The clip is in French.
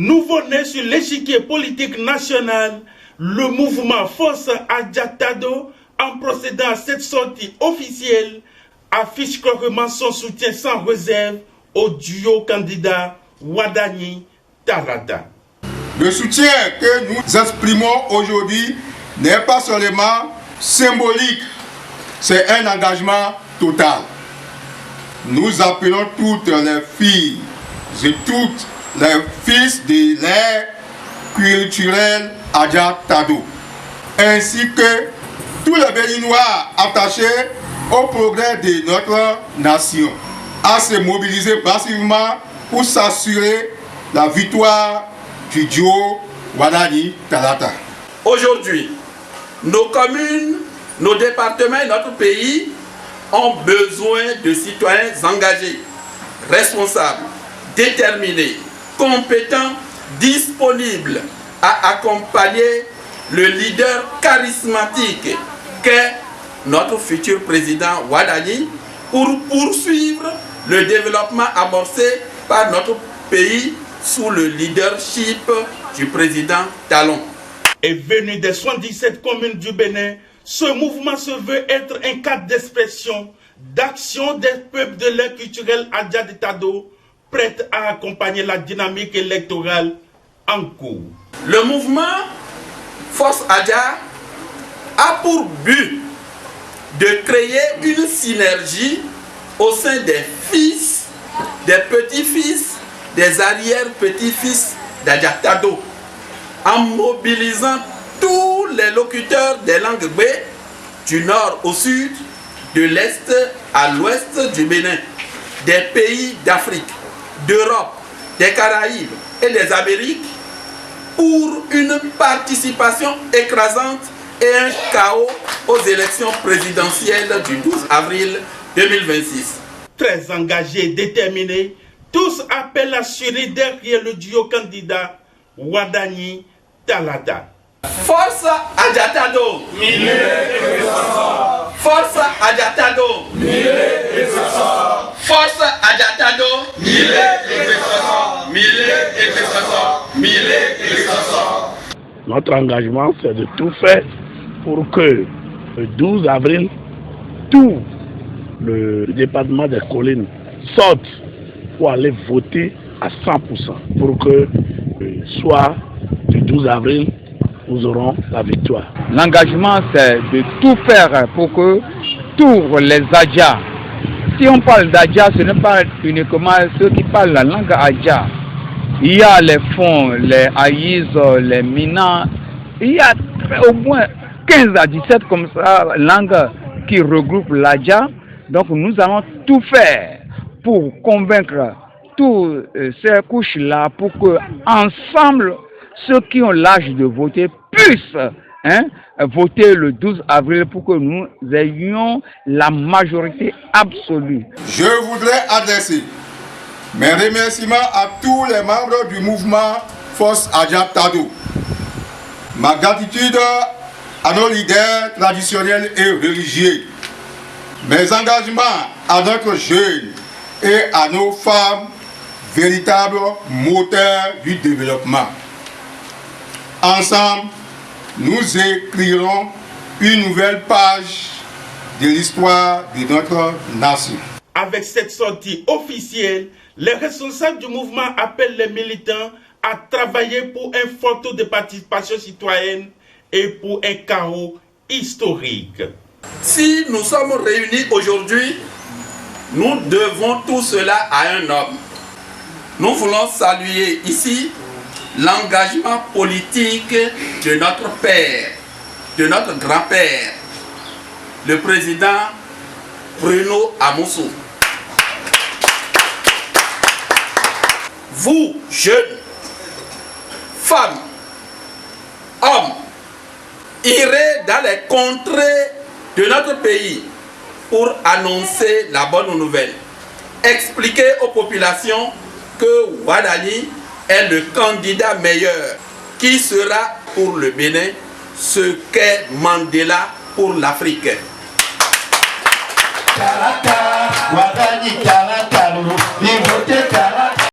Nouveau-né sur l'échiquier politique national, le mouvement Force Adja-Tado, en procédant à cette sortie officielle, affiche clairement son soutien sans réserve au duo candidat Wadani Talata. Le soutien que nous exprimons aujourd'hui n'est pas seulement symbolique, c'est un engagement total. Nous appelons toutes les filles et toutes les fils de l'ère culturelle Adja-Tado, ainsi que tous les Béninois attachés au progrès de notre nation, à se mobiliser massivement pour s'assurer la victoire du duo Wadani Talata. Aujourd'hui, nos communes, nos départements et notre pays ont besoin de citoyens engagés, responsables, déterminés, compétents, disponibles à accompagner le leader charismatique qu'est notre futur président Wadani pour poursuivre le développement amorcé par notre pays sous le leadership du président Talon. Et venu des 77 communes du Bénin, ce mouvement se veut être un cadre d'expression, d'action des peuples de l'ère culturelle Adja-Tado, prête à accompagner la dynamique électorale en cours. Le mouvement Force Adja a pour but de créer une synergie au sein des fils, des petits-fils, des arrière-petits-fils d'Adja-Tado, en mobilisant tous les locuteurs des langues B, du nord au sud, de l'est à l'ouest du Bénin, des pays d'Afrique, d'Europe, des Caraïbes et des Amériques, pour une participation écrasante et un chaos aux élections présidentielles du 12 avril 2026. Très engagés et déterminés, tous appellent à assurer derrière le duo candidat Wadani Talata. Force Adja-Tado, Force Adja-Tado, Force Adja-Tado, Notre engagement, c'est de tout faire pour que le 12 avril, tout le département des collines sorte pour aller voter à 100%, pour que soit du 12 avril, nous aurons la victoire. L'engagement, c'est de tout faire pour que tous les Adja, si on parle d'Adja, ce n'est pas uniquement ceux qui parlent la langue Adja. Il y a les Fonds, les Aïs, les Mina, il y a au moins 15 à 17 comme ça langues qui regroupent l'Adja. Donc nous allons tout faire pour convaincre toutes ces couches-là pour que ensemble, ceux qui ont l'âge de voter puissent voter le 12 avril pour que nous ayons la majorité absolue. Je voudrais adresser mes remerciements à tous les membres du mouvement Force Adja-Tado. Ma gratitude à nos leaders traditionnels et religieux. Mes engagements à notre jeune et à nos femmes, véritables moteurs du développement. Ensemble, nous écrirons une nouvelle page de l'histoire de notre nation. Avec cette sortie officielle, les responsables du mouvement appellent les militants à travailler pour un fort taux de participation citoyenne et pour un chaos historique. Si nous sommes réunis aujourd'hui, nous devons tout cela à un homme. Nous voulons saluer ici l'engagement politique de notre père, de notre grand-père, le président Bruno Amousou. Vous, jeunes, femmes, hommes, irez dans les contrées de notre pays pour annoncer la bonne nouvelle. Expliquez aux populations que Wadani est le candidat meilleur qui sera pour le Bénin ce qu'est Mandela pour l'Afrique. Talata, Wadani Talata.